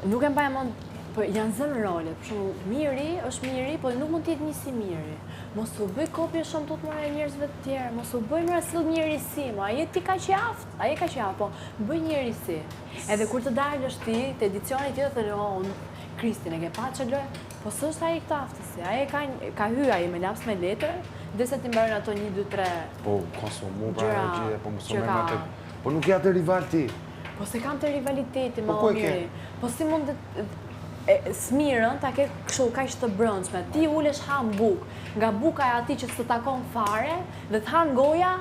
nuk e mbaj mend, po janë zënë role. Për shembull, miri është miri, po nuk mund të jetë një si miri. Mos u bëj kopje shumë të mëra e njerëzve të tjerë, mos u bëj mëra sill njerësi, ma je ti kaq i aftë, ai kaq i aftë, po bëj njerësi. Edhe kur të dalësh ti te edicioni tjetër thënë, "Oh, Kristin e ke pa çelë?" Po s'është ai këtë aftësi. Ai ka hyrë ai me laps me letër, derisa ti mbaron ato 1 2 3. Po konsumu pra gjë, po mos më atë. Po nuk ja të rival ti. Po se kam të rivaliteti më miri. Po si mund të smirën ta ke kështu kaq të brëndshme. Ti ulesh han buk, nga buka e atij që s'të takon fare dhe të han goja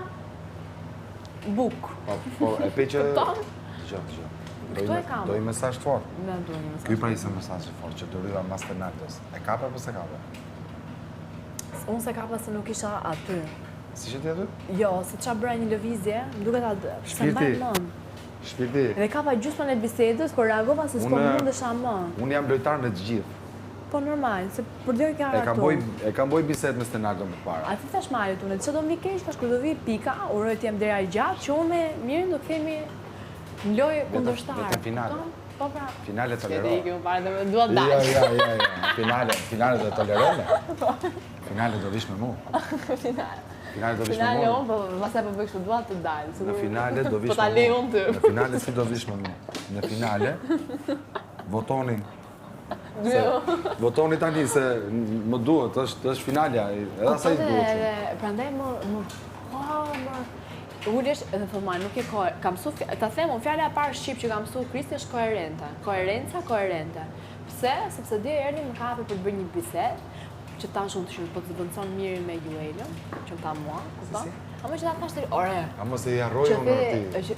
buk. Po e pe që Dgjoj. Do i mesazh fort. Me do një mesazh. Ky pra ishte mesazhi fort që të rriva mas penaltës. E kape apo se kape? Unë se kapa se nuk isha aty. Si që ti aty? Jo, se qa bëra një lëvizje, më duket atë, se mbaj mend. Shpirti. Dhe kapa gjysmën e bisedës, por reagova se s'po mundesha më. Unë jam lojtar në të gjithë. Po normal, se përdoj kja ato. E kam boj bisedë me Stenardo më parë. A ti thash Marit, unë që do më keq, tash kur do vi pika, uroj të jem dera gjatë, që unë me Mirin do kemi në lojë kundërshtar. Vetëm finale. Po pra. Finale toleroj. Edhe ikëm parë dhe dua të dalë. Ja. Finale do tolerojme. Finale do vish me mua. Finale do vish me mua. Finale unë, po pastaj po bëj kështu dua të dalë. Në finale do vish me mua. Po ta lej unë ty. Në finale si do vish me mua. Në finale votoni. Votoni tani se më duhet, është finalja, edhe asaj duhet. Prandaj ulesh edhe thoma, nuk e kam mësu, ta them unë fjala e parë shqip që kam mësu Kristi është koherente. Koherente. Pse? Sepse dhe erdhi më kapi për të bërë një bisedë, që tash unë të shumë po të zëvëndson Mirin me Juelën, që më ta mua, kupton? Ama që ta thash të ore. Ama se i harroj unë ti.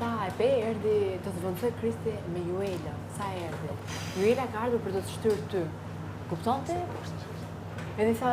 Tha, e pe erdi të zëvëndsoj Kristi me Juelën. Sa erdi? Juela ka ardhur për të të shtyrë ty. Kupton ti? Edhe tha,